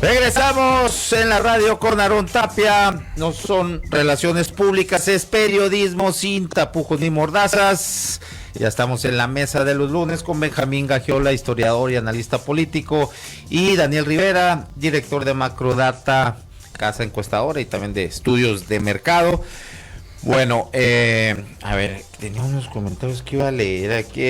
Regresamos en la radio con Aarón Tapia. No son relaciones públicas, es periodismo sin tapujos ni mordazas. Ya estamos en la mesa de los lunes con Benjamín Gagiola, historiador y analista político, y Daniel Rivera, director de Macrodata, casa encuestadora y también de estudios de mercado. Bueno, a ver, tenía unos comentarios que iba a leer aquí,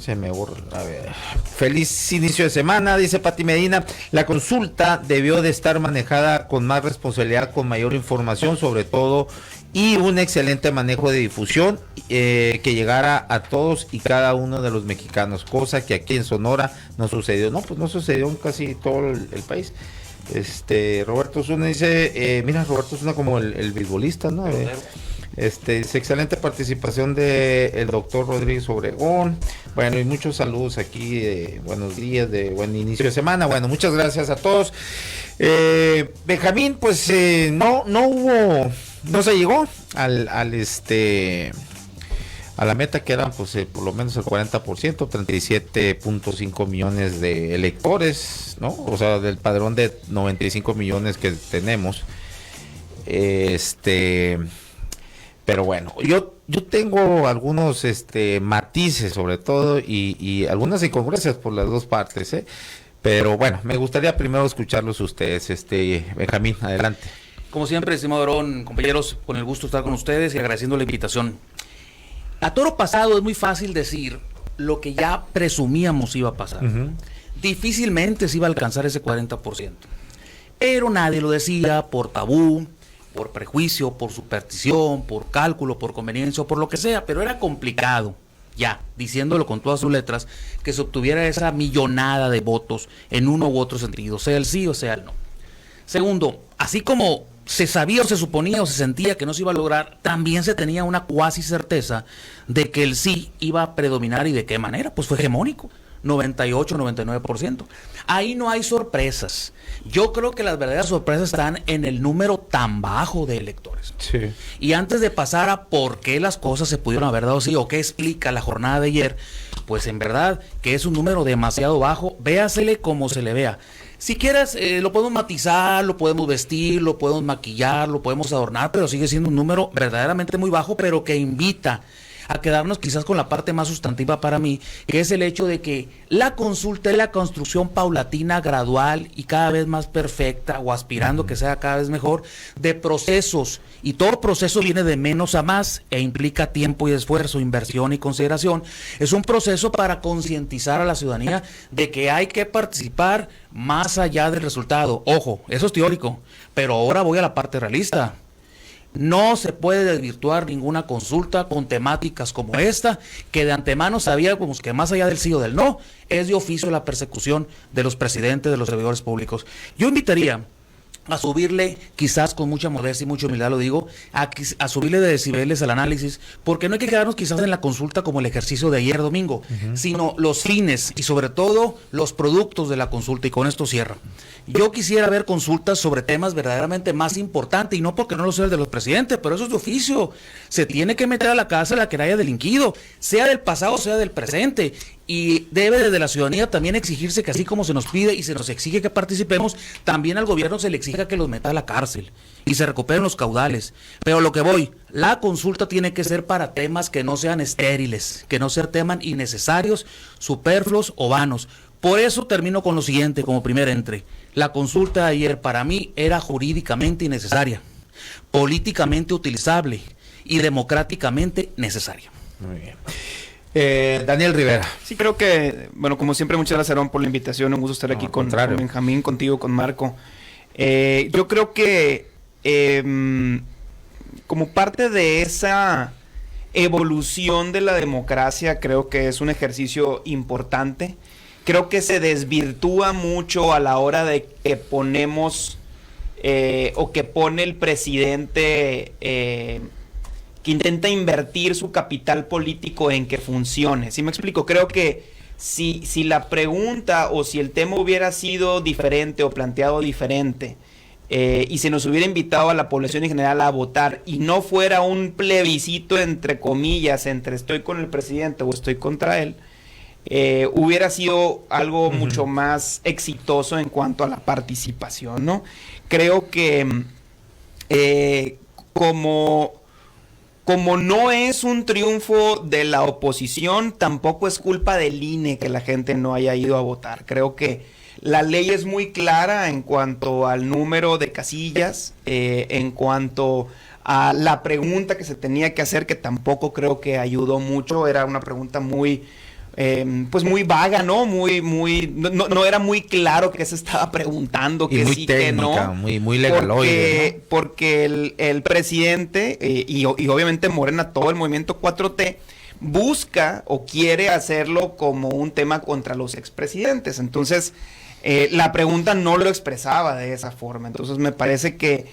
se me borra, a ver. Feliz inicio de semana, dice Pati Medina. La consulta debió de estar manejada con más responsabilidad, con mayor información sobre todo, y un excelente manejo de difusión que llegara a todos y cada uno de los mexicanos, cosa que aquí en Sonora no sucedió. No, pues no sucedió en casi todo el país. Roberto Zuna dice, mira, Roberto Zuna como el beisbolista, ¿no? Dice, excelente participación de el doctor Rodríguez Obregón. Bueno, y muchos saludos aquí, buenos días, de buen inicio de semana. Bueno, muchas gracias a todos. Benjamín, pues no se llegó a la meta, que eran pues por lo menos el 40%, 37.5 millones de electores, ¿no? O sea, del padrón de 95 millones que tenemos. Pero bueno, yo tengo algunos matices sobre todo y algunas incongruencias por las dos partes, pero bueno, me gustaría primero escucharlos ustedes. Benjamín, adelante. Como siempre, estimado Aarón, compañeros, con el gusto de estar con ustedes y agradeciendo la invitación. A toro pasado es muy fácil decir lo que ya presumíamos iba a pasar. Uh-huh. Difícilmente se iba a alcanzar ese 40%. Pero nadie lo decía por tabú, por prejuicio, por superstición, por cálculo, por conveniencia o por lo que sea. Pero era complicado, ya, diciéndolo con todas sus letras, que se obtuviera esa millonada de votos en uno u otro sentido, sea el sí o sea el no. Segundo, así como se sabía o se suponía o se sentía que no se iba a lograr, también se tenía una cuasi certeza de que el sí iba a predominar. ¿Y de qué manera? Pues fue hegemónico, 98, 99%. Ahí no hay sorpresas. Yo creo que las verdaderas sorpresas están en el número tan bajo de electores. Sí. Y antes de pasar a por qué las cosas se pudieron haber dado así o qué explica la jornada de ayer, pues en verdad que es un número demasiado bajo, véasele como se le vea. Si quieres, lo podemos matizar, lo podemos vestir, lo podemos maquillar, lo podemos adornar, pero sigue siendo un número verdaderamente muy bajo, pero que invita a quedarnos quizás con la parte más sustantiva para mí, que es el hecho de que la consulta es la construcción paulatina, gradual y cada vez más perfecta, o aspirando que sea cada vez mejor, de procesos, y todo proceso viene de menos a más e implica tiempo y esfuerzo, inversión y consideración. Es un proceso para concientizar a la ciudadanía de que hay que participar más allá del resultado. Ojo, eso es teórico, pero ahora voy a la parte realista. No se puede desvirtuar ninguna consulta con temáticas como esta, que de antemano sabíamos que más allá del sí o del no, es de oficio la persecución de los presidentes, de los servidores públicos. Yo invitaría a subirle, quizás con mucha modestia y mucha humildad lo digo, a subirle de decibeles al análisis, porque no hay que quedarnos quizás en la consulta como el ejercicio de ayer domingo, sino los fines y sobre todo los productos de la consulta, y con esto cierro. Yo quisiera ver consultas sobre temas verdaderamente más importantes, y no porque no lo sea el de los presidentes, pero eso es de oficio. Se tiene que meter a la cárcel a quien haya delinquido, sea del pasado, sea del presente, y debe desde la ciudadanía también exigirse que así como se nos pide y se nos exige que participemos, también al gobierno se le exija que los meta a la cárcel y se recuperen los caudales. Pero lo que voy, la consulta tiene que ser para temas que no sean estériles, que no sean temas innecesarios, superfluos o vanos. Por eso termino con lo siguiente como primer entre. La consulta de ayer para mí era jurídicamente innecesaria, políticamente utilizable y democráticamente necesaria. Muy bien. Daniel Rivera. Sí, creo que, bueno, como siempre, muchas gracias, Aarón, por la invitación. Un gusto estar aquí con Benjamín, contigo, con Marco. Yo creo que como parte de esa evolución de la democracia, creo que es un ejercicio importante. Creo que se desvirtúa mucho a la hora de que ponemos o que pone el presidente que intenta invertir su capital político en que funcione. ¿Sí me explico? Creo que si la pregunta o si el tema hubiera sido diferente o planteado diferente y se nos hubiera invitado a la población en general a votar y no fuera un plebiscito entre comillas, entre estoy con el presidente o estoy contra él, hubiera sido algo mucho más exitoso en cuanto a la participación, ¿no? Creo que como no es un triunfo de la oposición, tampoco es culpa del INE que la gente no haya ido a votar. Creo que la ley es muy clara en cuanto al número de casillas, en cuanto a la pregunta que se tenía que hacer, que tampoco creo que ayudó mucho. Era una pregunta muy, pues muy vaga, ¿no? No era muy claro qué se estaba preguntando, y que muy sí, técnica, que no. muy legaloide, ¿no? Porque el presidente y obviamente Morena, todo el movimiento 4T, busca o quiere hacerlo como un tema contra los expresidentes. Entonces, la pregunta no lo expresaba de esa forma. Entonces, me parece que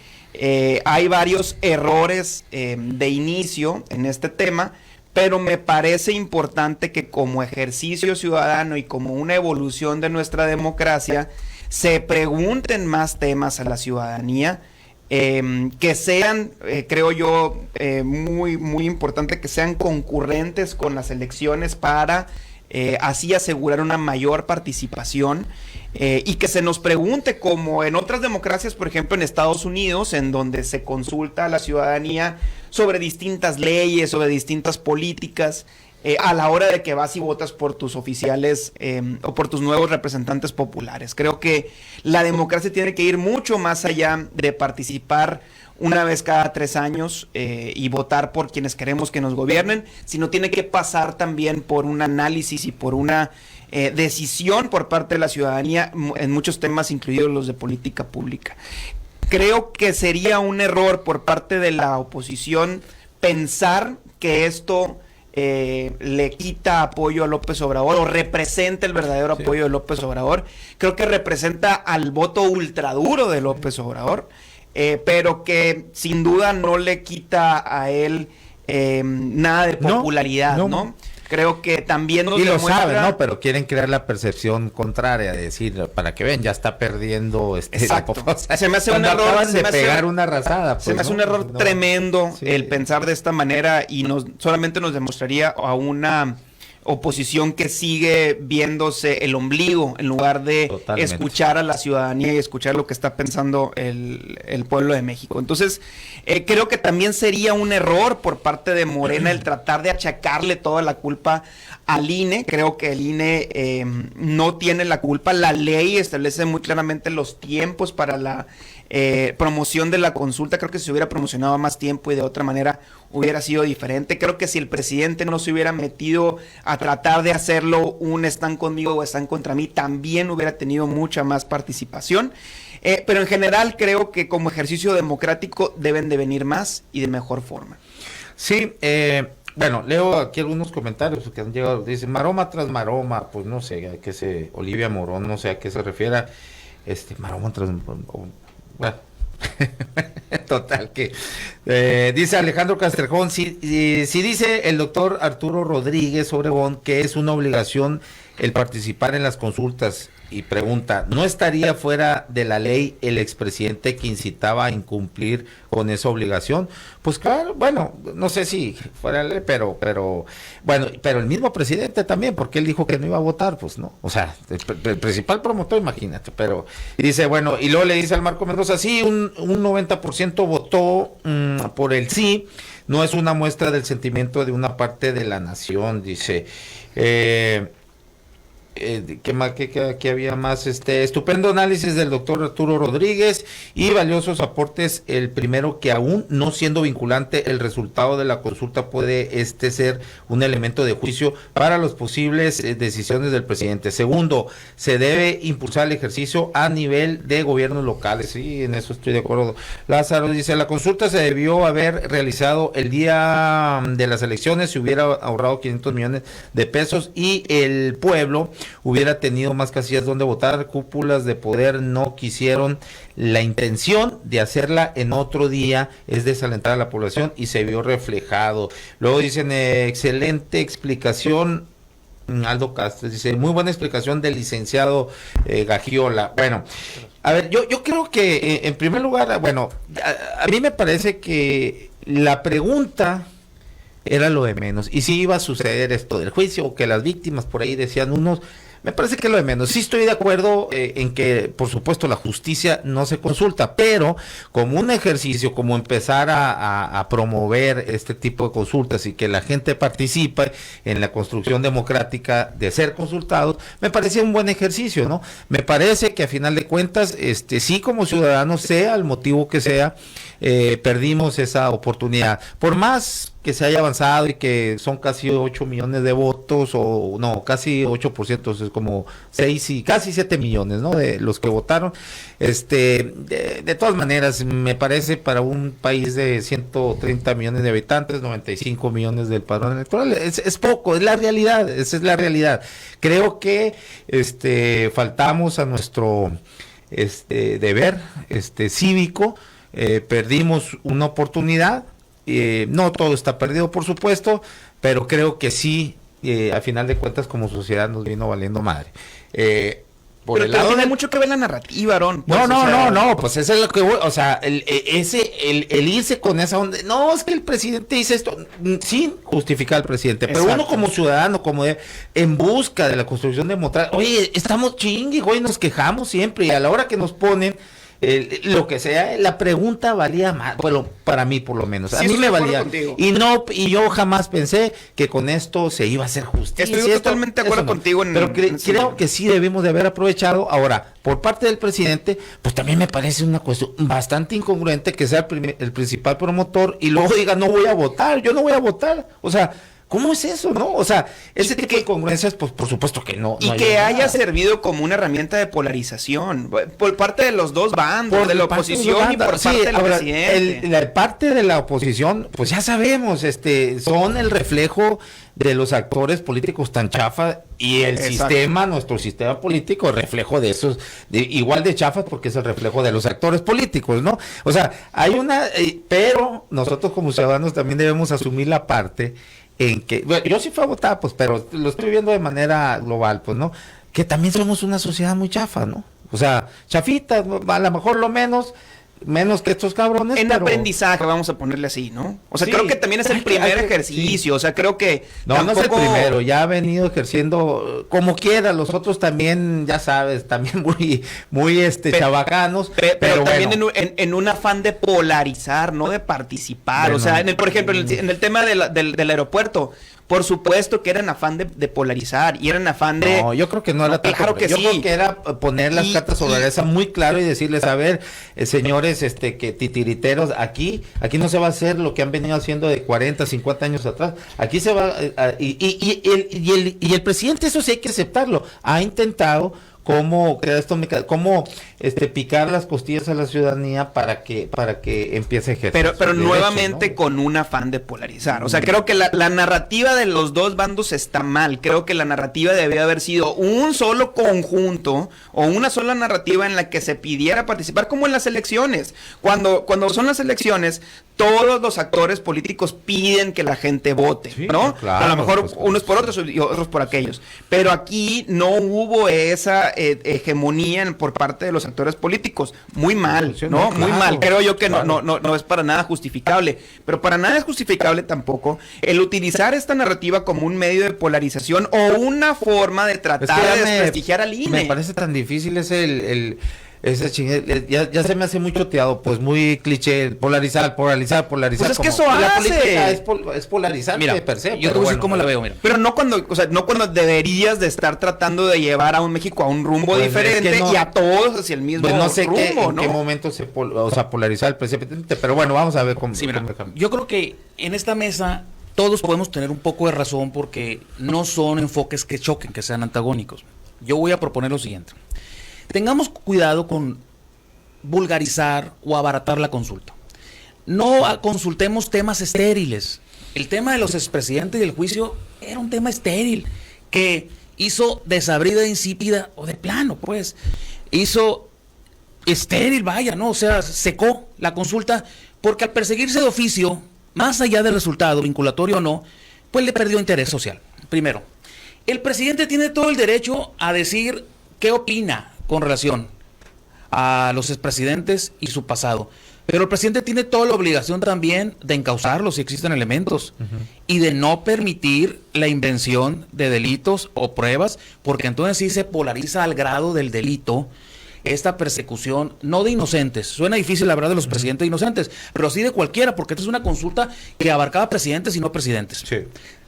hay varios errores de inicio en este tema, pero me parece importante que como ejercicio ciudadano y como una evolución de nuestra democracia, se pregunten más temas a la ciudadanía, que sean, creo yo, muy importante que sean concurrentes con las elecciones para así asegurar una mayor participación, y que se nos pregunte, como en otras democracias, por ejemplo en Estados Unidos, en donde se consulta a la ciudadanía sobre distintas leyes, sobre distintas políticas, a la hora de que vas y votas por tus oficiales o por tus nuevos representantes populares. Creo que la democracia tiene que ir mucho más allá de participar una vez cada 3 años y votar por quienes queremos que nos gobiernen, sino tiene que pasar también por un análisis y por una decisión por parte de la ciudadanía en muchos temas, incluidos los de política pública. Creo que sería un error por parte de la oposición pensar que esto le quita apoyo a López Obrador o representa el verdadero apoyo de López Obrador. Creo que representa al voto ultraduro de López Obrador, pero que sin duda no le quita a él nada de popularidad, ¿no? Creo que también nos demuestra... lo saben, ¿no? Pero quieren crear la percepción contraria, de decir, para que ven, ya está perdiendo Exacto. O sea, se me hace un error de pegar una arrasada. Pues, se me hace un error tremendo el pensar de esta manera, y solamente nos demostraría a una oposición que sigue viéndose el ombligo en lugar de escuchar a la ciudadanía y escuchar lo que está pensando el pueblo de México. Entonces, creo que también sería un error por parte de Morena el tratar de achacarle toda la culpa al INE. Creo que el INE no tiene la culpa. La ley establece muy claramente los tiempos para la promoción de la consulta. Creo que si se hubiera promocionado más tiempo y de otra manera hubiera sido diferente. Creo que si el presidente no se hubiera metido a tratar de hacerlo un están conmigo o están contra mí, también hubiera tenido mucha más participación. Pero en general creo que como ejercicio democrático deben de venir más y de mejor forma. Sí, bueno, leo aquí algunos comentarios que han llegado. Dicen, maroma tras maroma, pues no sé a qué Olivia Morón, no sé a qué se refiere. Maroma tras... Bueno. Total que dice Alejandro Castrejón, si dice el doctor Arturo Rodríguez Obregón que es una obligación el participar en las consultas, y pregunta, ¿no estaría fuera de la ley el expresidente que incitaba a incumplir con esa obligación? Pues claro, bueno, no sé si fuera la ley, pero bueno, pero el mismo presidente también, porque él dijo que no iba a votar, pues no, o sea, el principal promotor, imagínate, pero, y dice, bueno, y luego le dice al Marco Mendoza, sí, un 90% votó por el sí, no es una muestra del sentimiento de una parte de la nación, dice, ¿qué más? ¿Qué había más? Estupendo análisis del doctor Arturo Rodríguez y valiosos aportes. El primero, que aún no siendo vinculante el resultado de la consulta puede ser un elemento de juicio para las posibles decisiones del presidente. Segundo, se debe impulsar el ejercicio a nivel de gobiernos locales. Sí, en eso estoy de acuerdo. Lázaro dice, la consulta se debió haber realizado el día de las elecciones, se hubiera ahorrado 500 millones de pesos y el pueblo hubiera tenido más casillas donde votar. Cúpulas de poder no quisieron. La intención de hacerla en otro día es desalentar a la población y se vio reflejado. Luego dicen, excelente explicación. Aldo Castro dice, muy buena explicación del licenciado Gagiola. Bueno, a ver, yo creo que en primer lugar, bueno, a mí me parece que la pregunta era lo de menos. Y si iba a suceder esto del juicio, o que las víctimas por ahí decían unos, me parece que es lo de menos. Sí estoy de acuerdo en que, por supuesto, la justicia no se consulta, pero como un ejercicio, como empezar a promover este tipo de consultas y que la gente participe en la construcción democrática de ser consultados, me parecía un buen ejercicio, ¿no? Me parece que a final de cuentas, sí, como ciudadanos, sea el motivo que sea, perdimos esa oportunidad. Por más que se haya avanzado y que son casi 8 millones de votos, o no, casi 8%, es como 6 y casi 7 millones, ¿no? De los que votaron. De todas maneras, me parece para un país de 130 millones de habitantes, 95 millones del padrón electoral, es poco, es la realidad, esa es la realidad. Creo que faltamos a nuestro deber cívico. Perdimos una oportunidad, no todo está perdido, por supuesto, pero creo que sí, a final de cuentas, como sociedad nos vino valiendo madre. Por pero el lado tiene de mucho que ver la narrativa, Aaron. Pues, no, pues eso es lo que voy, o sea, el irse con esa onda, no, es que el presidente dice esto, sin justificar al presidente, pero Exacto. uno como ciudadano, en busca de la construcción democrática, oye, estamos chingue, güey, nos quejamos siempre, y a la hora que nos ponen lo que sea, la pregunta valía más, bueno, para mí por lo menos, a Sí, mí me estoy de acuerdo valía, contigo. y yo jamás pensé que con esto se iba a hacer justicia. Estoy totalmente de acuerdo contigo Pero creo que sí debimos de haber aprovechado. Ahora, por parte del presidente, pues también me parece una cuestión bastante incongruente que sea el principal promotor y luego diga, no voy a votar, yo no voy a votar, o sea, ¿cómo es eso, no? O sea, ese tipo de incongruencias, pues por supuesto que no. Y no que haya nada. servido como una herramienta de polarización por parte de los dos bandos, de la parte de oposición y por sí, parte del ahora, presidente. la parte de la oposición, pues ya sabemos, son el reflejo de los actores políticos tan chafa y el Exacto. sistema, nuestro sistema político, reflejo de esos, igual de chafas porque es el reflejo de los actores políticos, ¿no? O sea, hay pero nosotros como ciudadanos también debemos asumir la parte en que, bueno, yo sí fui a votar, pues, pero lo estoy viendo de manera global, pues, ¿no? Que también somos una sociedad muy chafa, ¿no? O sea, chafita, a lo mejor lo menos que estos cabrones. En pero aprendizaje, vamos a ponerle así, ¿no? O sea, Sí, creo que también es el primer ejercicio, sí. o sea, creo que no es el tampoco- primero, ya ha venido ejerciendo como quiera, los otros también, ya sabes, también muy chabacanos, pero también bueno. en un afán de polarizar, no de participar. Bueno, O sea, por ejemplo, en el tema del aeropuerto, por supuesto que era en afán de polarizar y era en afán de... No, yo creo que no era tanto, claro que yo sí. creo que era poner las cartas sobre la mesa muy claro y decirles, a ver, señores, que titiriteros, aquí no se va a hacer lo que han venido haciendo de 40, 50 años atrás, aquí se va, y el presidente, eso sí hay que aceptarlo, ha intentado cómo picar las costillas a la ciudadanía para que empiece a ejercer Pero sus derechos, nuevamente ¿no? con un afán de polarizar. O sea, creo que la narrativa de los dos bandos está mal. Creo que la narrativa debía haber sido un solo conjunto o una sola narrativa en la que se pidiera participar, como en las elecciones. Cuando son las elecciones, todos los actores políticos piden que la gente vote, Sí, ¿no? claro, A lo mejor pues, unos por otros y otros por aquellos. Pero aquí no hubo esa hegemonía por parte de los actores políticos. Muy mal, ¿no? Claro, Muy mal. Creo yo que claro. no es para nada justificable. Pero para nada es justificable tampoco el utilizar esta narrativa como un medio de polarización o una forma de Es que tratar ya de desprestigiar al INE. Me parece tan difícil ese ya se me hace muy choteado, pues muy cliché, polarizar. Pues es que eso la hace. política es polarizar Mira, per se. yo te voy a decir cómo la veo, mira. Pero no cuando deberías de estar tratando de llevar a un México a un rumbo Pues diferente es que no- y a todos hacia el mismo Pues no sé rumbo, en qué momento polarizar el presidente, pero bueno, vamos a ver cómo. Sí, mira, cómo cambia. yo creo que en esta mesa todos podemos tener un poco de razón porque no son enfoques que choquen, que sean antagónicos. Yo voy a proponer lo siguiente. Tengamos cuidado con vulgarizar o abaratar la consulta. No consultemos temas estériles. El tema de los expresidentes y el juicio era un tema estéril que hizo desabrida, insípida o de plano, pues. Hizo estéril, vaya, ¿no? O sea, secó la consulta porque al perseguirse de oficio, más allá del resultado, vinculatorio o no, pues le perdió interés social, primero. El presidente tiene todo el derecho a decir qué opina con relación a los expresidentes y su pasado. Pero el presidente tiene toda la obligación también de encauzarlos si existen elementos y de no permitir la invención de delitos o pruebas, porque entonces sí se polariza al grado del delito esta persecución, no de inocentes. Suena difícil la verdad de los presidentes inocentes, pero sí de cualquiera, porque esta es una consulta que abarcaba presidentes y no presidentes. Sí.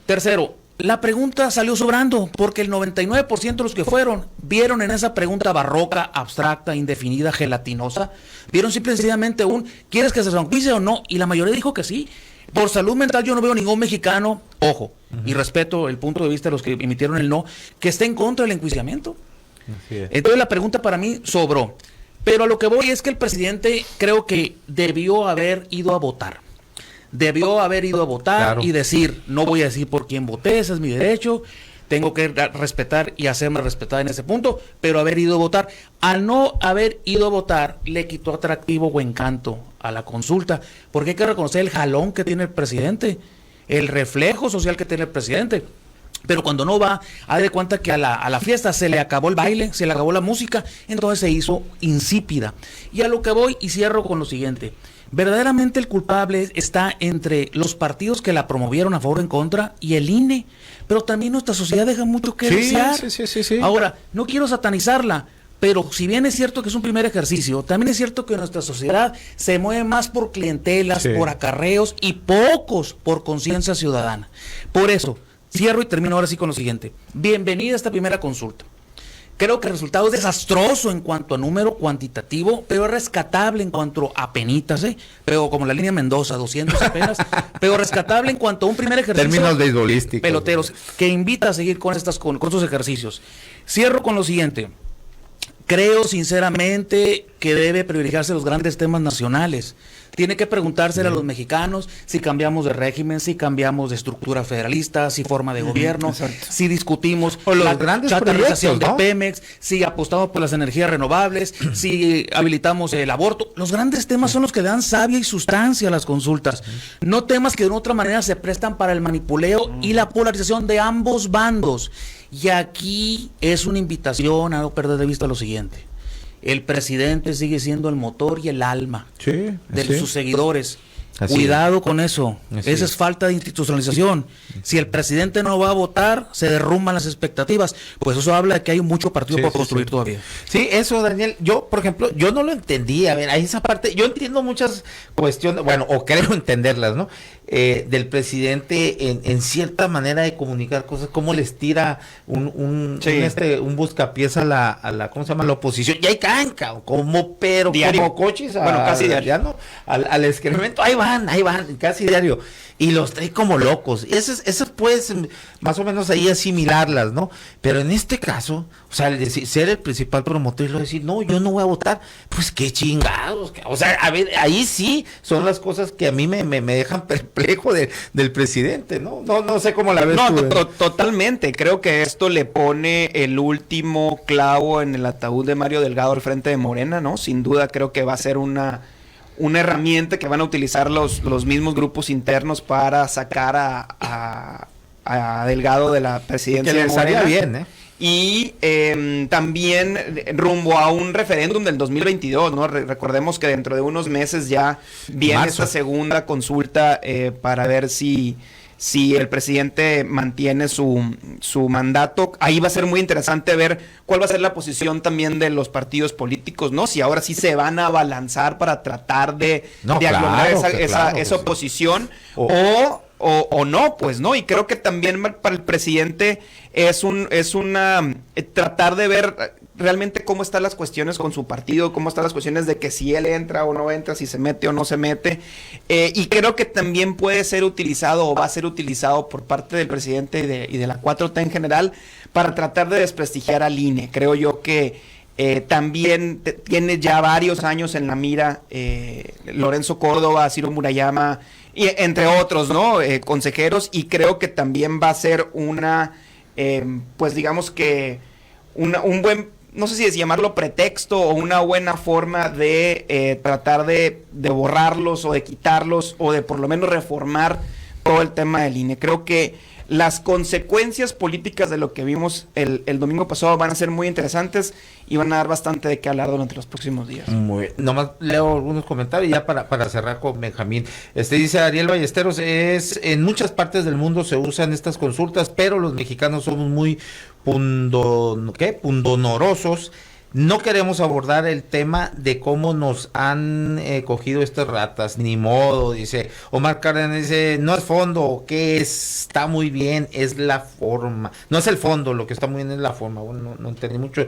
Tercero, la pregunta salió sobrando, porque el 99% de los que fueron vieron en esa pregunta barroca, abstracta, indefinida, gelatinosa, vieron simple y sencillamente ¿quieres que se enjuicie o no? Y la mayoría dijo que sí. Por salud mental yo no veo ningún mexicano, ojo, y respeto el punto de vista de los que emitieron el no, que esté en contra del enjuiciamiento. Entonces la pregunta para mí sobró. Pero a lo que voy es que el presidente creo que debió haber ido a votar. Claro. Y decir, no voy a decir por quién voté, ese es mi derecho, tengo que respetar y hacerme respetar en ese punto, pero haber ido a votar. Al no haber ido a votar, le quitó atractivo o encanto a la consulta, porque hay que reconocer el jalón que tiene el presidente, el reflejo social que tiene el presidente. Pero cuando no va, haz de cuenta que a la fiesta se le acabó el baile, se le acabó la música, entonces se hizo insípida. Y a lo que voy y cierro con lo siguiente. Verdaderamente el culpable está entre los partidos que la promovieron a favor o en contra y el INE. Pero también nuestra sociedad deja mucho que desear. Sí. Ahora, no quiero satanizarla, pero si bien es cierto que es un primer ejercicio, también es cierto que nuestra sociedad se mueve más por clientelas, por acarreos y pocos por conciencia ciudadana. Por eso, cierro y termino ahora sí con lo siguiente. Bienvenida a esta primera consulta. Creo que el resultado es desastroso en cuanto a número cuantitativo, pero es rescatable en cuanto a penitas, pero como la línea Mendoza, 200 apenas, pero rescatable en cuanto a un primer ejercicio. Términos beisbolísticos. Peloteros, que invita a seguir con estos ejercicios. Cierro con lo siguiente. Creo sinceramente que debe privilegiarse los grandes temas nacionales. Tiene que preguntarse a los mexicanos si cambiamos de régimen, si cambiamos de estructura federalista, si forma de gobierno, si discutimos la chatarrización ¿no? de Pemex, si apostamos por las energías renovables, si habilitamos el aborto. Los grandes temas son los que dan savia y sustancia a las consultas, no temas que de una otra manera se prestan para el manipuleo y la polarización de ambos bandos. Y aquí es una invitación a no perder de vista lo siguiente. El presidente sigue siendo el motor y el alma de sus seguidores. Cuidado con eso. Esa es falta de institucionalización. Si el presidente no va a votar, se derrumban las expectativas. Pues eso habla de que hay mucho partido por construir todavía. Sí, eso, Daniel. Yo, por ejemplo, yo no lo entendí. A ver, hay esa parte. Yo entiendo muchas cuestiones, bueno, o creo entenderlas, ¿no? Del presidente en cierta manera de comunicar cosas, cómo les tira un buscapiés a la ¿cómo se llama? La oposición. Y ahí caen, como coches casi diario. ¿no? Al excremento, ahí van, casi diario. Y los trae como locos. Esas puedes más o menos ahí asimilarlas, ¿no? Pero en este caso, o sea, el ser el principal promotor y luego decir, no, yo no voy a votar, pues qué chingados. O sea, a ver, ahí sí son las cosas que a mí me dejan perplejo del presidente, ¿no? No sé cómo la ves tú. Totalmente. Creo que esto le pone el último clavo en el ataúd de Mario Delgado al frente de Morena, ¿no? Sin duda creo que va a ser una herramienta que van a utilizar los mismos grupos internos para sacar a Delgado de la presidencia de Morena. Bien, Y también rumbo a un referéndum del 2022, ¿no? Recordemos que dentro de unos meses ya viene esta segunda consulta para ver si el presidente mantiene su mandato. Ahí va a ser muy interesante ver cuál va a ser la posición también de los partidos políticos, ¿no? Si ahora sí se van a abalanzar para tratar de aglomerar esa oposición o no, pues, ¿no? Y creo que también para el presidente es tratar de ver realmente cómo están las cuestiones con su partido, cómo están las cuestiones de que si él entra o no entra, si se mete o no se mete, y creo que también puede ser utilizado o va a ser utilizado por parte del presidente y de la 4T en general para tratar de desprestigiar al INE. Creo yo que también tiene ya varios años en la mira Lorenzo Córdoba, Ciro Murayama, y entre otros, ¿no? Consejeros, y creo que también va a ser pues digamos que un buen, no sé si es llamarlo pretexto o una buena forma de tratar de borrarlos o de quitarlos o de por lo menos reformar todo el tema del INE. Creo que las consecuencias políticas de lo que vimos el domingo pasado van a ser muy interesantes y van a dar bastante de qué hablar durante los próximos días. Muy bien. Nomás leo algunos comentarios ya para cerrar con Benjamín. Dice Ariel Ballesteros, en muchas partes del mundo se usan estas consultas, pero los mexicanos somos muy pundonorosos. No queremos abordar el tema de cómo nos han cogido estas ratas, ni modo, dice Omar Cárdenas, dice, no es fondo, que está muy bien, es la forma, no es el fondo, lo que está muy bien es la forma. Bueno, no entendí mucho.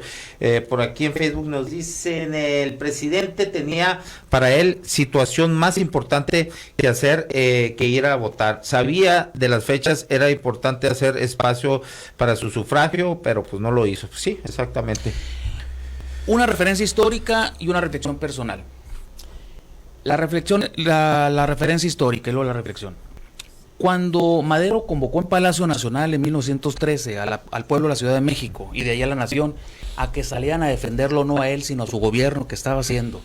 Por aquí en Facebook nos dicen, el presidente tenía para él situación más importante que hacer que ir a votar, sabía de las fechas, era importante hacer espacio para su sufragio, pero pues no lo hizo. Sí, exactamente. Una referencia histórica y una reflexión personal. La referencia histórica y luego la reflexión. Cuando Madero convocó en Palacio Nacional en 1913 al pueblo de la Ciudad de México y de allá a la nación a que salieran a defenderlo no a él sino a su gobierno que estaba haciendo,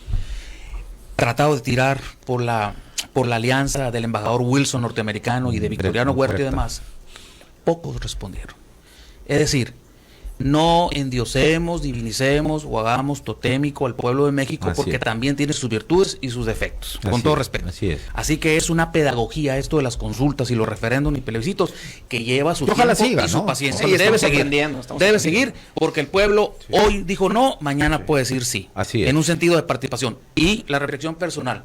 tratado de tirar por la alianza del embajador Wilson norteamericano y de Victoriano Huerta y demás, pocos respondieron. Es decir, no endiosemos, divinicemos o hagamos totémico al pueblo de México, así porque también tiene sus virtudes y sus defectos, con todo respeto. Así que es una pedagogía esto de las consultas y los referéndums y plebiscitos que lleva su tiempo siga, y su paciencia. Sí, y debe seguir porque el pueblo hoy dijo no, mañana puede decir sí. Así es. En un sentido de participación. Y la reflexión personal.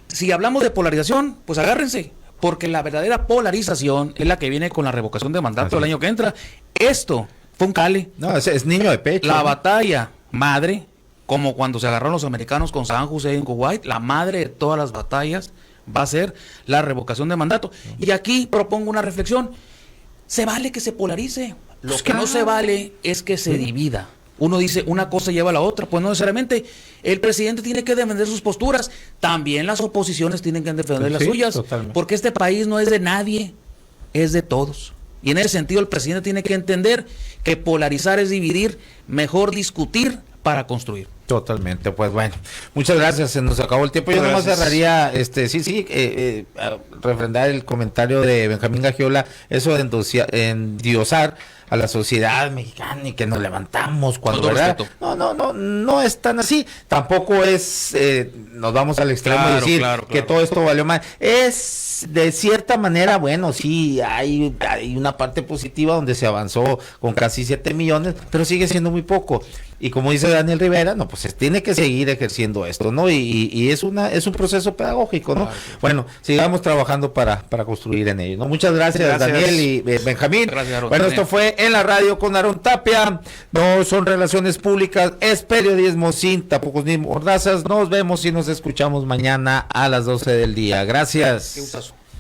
Si hablamos de polarización, pues agárrense, porque la verdadera polarización es la que viene con la revocación de mandato el año que entra. Esto fue un cale. No, es niño de pecho. La batalla madre, como cuando se agarraron los americanos con Saddam Hussein en Kuwait, la madre de todas las batallas va a ser la revocación de mandato. Y aquí propongo una reflexión. Se vale que se polarice. Lo que no se vale es que se divida. Uno dice, una cosa lleva a la otra. Pues no necesariamente. El presidente tiene que defender sus posturas. También las oposiciones tienen que defender las suyas. Totalmente. Porque este país no es de nadie, es de todos. Y en ese sentido el presidente tiene que entender que polarizar es dividir, mejor discutir para construir. Totalmente, pues bueno, muchas gracias, se nos acabó el tiempo. Yo nomás cerraría, refrendar el comentario de Benjamín Gagiola, eso de endiosar a la sociedad mexicana y que nos levantamos cuando verdad no es tan así, tampoco es nos vamos al extremo de decir que todo esto valió mal, es de cierta manera, bueno, sí, hay una parte positiva donde se avanzó con casi 7 millones, pero sigue siendo muy poco. Y como dice Daniel Rivera, no, pues tiene que seguir ejerciendo esto, ¿no? Y es un proceso pedagógico, ¿no? Bueno, sigamos trabajando para construir en ello, ¿no? Muchas gracias. Daniel y Benjamín. Gracias, bueno, esto fue En la Radio con Aarón Tapia. No son relaciones públicas, es periodismo sin tapujos ni mordazas. Nos vemos y nos escuchamos mañana a las 12 del día. Gracias. Qué gustazo.